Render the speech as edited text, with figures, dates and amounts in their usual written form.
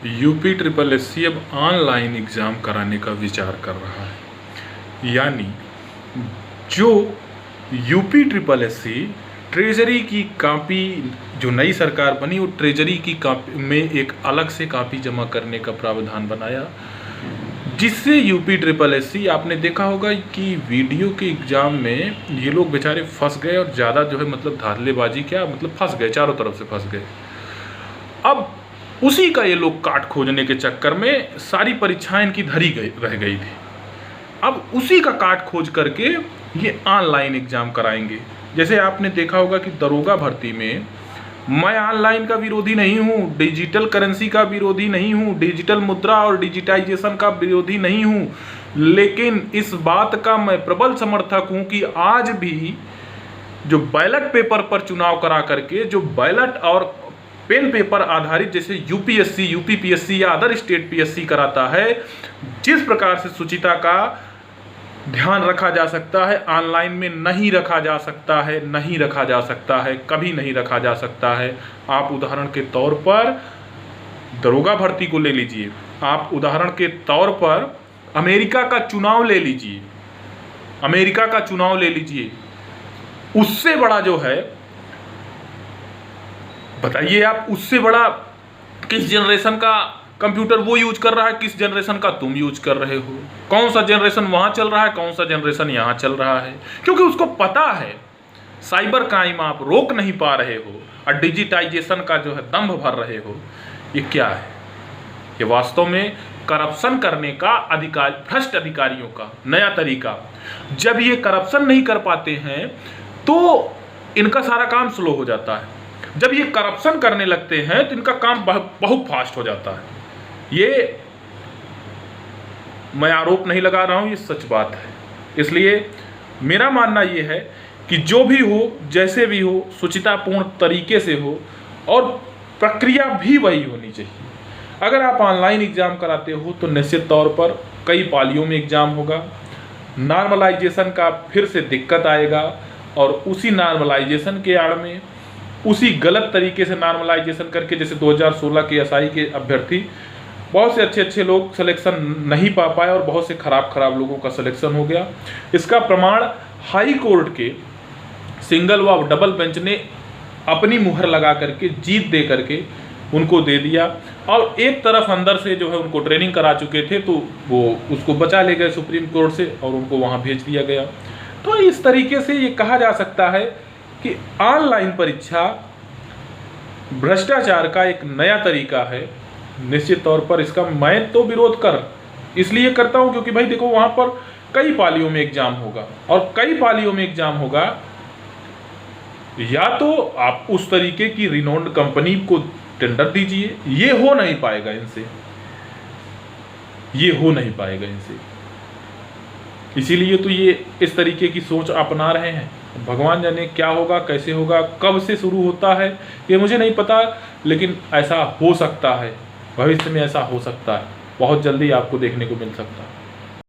UP triple SC अब online exam कराने का विचार कर रहा है। यानी जो यूपी ट्रिपल एससी ट्रेजरी की कॉपी, जो नई सरकार बनी, वो ट्रेजरी की कॉपी में एक अलग से कॉपी जमा करने का प्रावधान बनाया, जिससे यूपी ट्रिपल एससी, आपने देखा होगा कि वीडियो के एग्ज़ाम में ये लोग बेचारे फंस गए और ज़्यादा जो है मतलब धारलेबाजी, क्या मतलब फंस गए, चारों तरफ से फंस गए। अब उसी का ये लोग काट खोजने के चक्कर में सारी परीक्षाएं इनकी धरी रह गई थी। अब उसी का काट खोज करके ये ऑनलाइन एग्ज़ाम कराएंगे। जैसे आपने देखा होगा कि दरोगा भर्ती में मैं ऑनलाइन का विरोधी नहीं हूँ, डिजिटल करेंसी का विरोधी नहीं हूँ, डिजिटल मुद्रा और डिजिटाइजेशन का विरोधी नहीं हूँ, लेकिन इस बात का मैं प्रबल समर्थक हूँ कि आज भी जो बैलेट पेपर पर चुनाव करा करके, जो बैलेट और पेन पेपर आधारित जैसे यूपीएससी, यूपीपीएससी या अदर स्टेट पीएससी कराता है, जिस प्रकार से शुचिता का ध्यान रखा जा सकता है, ऑनलाइन में नहीं रखा जा सकता है, नहीं रखा जा सकता है, कभी नहीं रखा जा सकता है। आप उदाहरण के तौर पर दरोगा भर्ती को ले लीजिए, आप उदाहरण के तौर पर अमेरिका का चुनाव ले लीजिए, अमेरिका का चुनाव ले लीजिए। उससे बड़ा जो है, बताइए आप, उससे बड़ा किस जनरेशन का कंप्यूटर वो यूज कर रहा है, किस जनरेशन का तुम यूज कर रहे हो? कौन सा जनरेशन वहाँ चल रहा है, कौन सा जनरेशन यहाँ चल रहा है? क्योंकि उसको पता है साइबर क्राइम आप रोक नहीं पा रहे हो और डिजिटाइजेशन का जो है दंभ भर रहे हो। ये क्या है? ये वास्तव में करप्शन करने का भ्रष्ट अधिकारियों का नया तरीका। जब ये करप्शन नहीं कर पाते हैं तो इनका सारा काम स्लो हो जाता है। जब ये करप्शन करने लगते हैं तो इनका काम बहुत फास्ट हो जाता है। ये मैं आरोप नहीं लगा रहा हूं, ये सच बात है। इसलिए मेरा मानना ये है कि जो भी हो, जैसे भी हो, शुचितापूर्ण तरीके से हो और प्रक्रिया भी वही होनी चाहिए। अगर आप ऑनलाइन एग्ज़ाम कराते हो तो निश्चित तौर पर कई पालियों में एग्ज़ाम होगा, नॉर्मलाइजेशन का फिर से दिक्कत आएगा और उसी नॉर्मलाइजेशन के आड़ में उसी गलत तरीके से नॉर्मलाइजेशन करके, जैसे 2016 के एसआई के अभ्यर्थी, बहुत से अच्छे लोग सिलेक्शन नहीं पा पाए और बहुत से खराब लोगों का सिलेक्शन हो गया। इसका प्रमाण हाई कोर्ट के सिंगल व डबल बेंच ने अपनी मुहर लगा करके, जीत दे करके उनको दे दिया। और एक तरफ अंदर से जो है उनको ट्रेनिंग करा चुके थे तो वो उसको बचा ले गए सुप्रीम कोर्ट से और उनको वहाँ भेज दिया गया। तो इस तरीके से ये कहा जा सकता है कि ऑनलाइन परीक्षा भ्रष्टाचार का एक नया तरीका है। निश्चित तौर पर इसका मैं तो विरोध इसलिए करता हूं क्योंकि भाई देखो, वहां पर कई पालियों में एग्जाम होगा और कई पालियों में एग्जाम होगा। या तो आप उस तरीके की रिनोन्ड कंपनी को टेंडर दीजिए, ये हो नहीं पाएगा इनसे, ये हो नहीं पाएगा इनसे। इसीलिए तो ये इस तरीके की सोच अपना रहे हैं। भगवान जाने क्या होगा, कैसे होगा, कब से शुरू होता है ये मुझे नहीं पता, लेकिन ऐसा हो सकता है, भविष्य में ऐसा हो सकता है, बहुत जल्दी आपको देखने को मिल सकता है।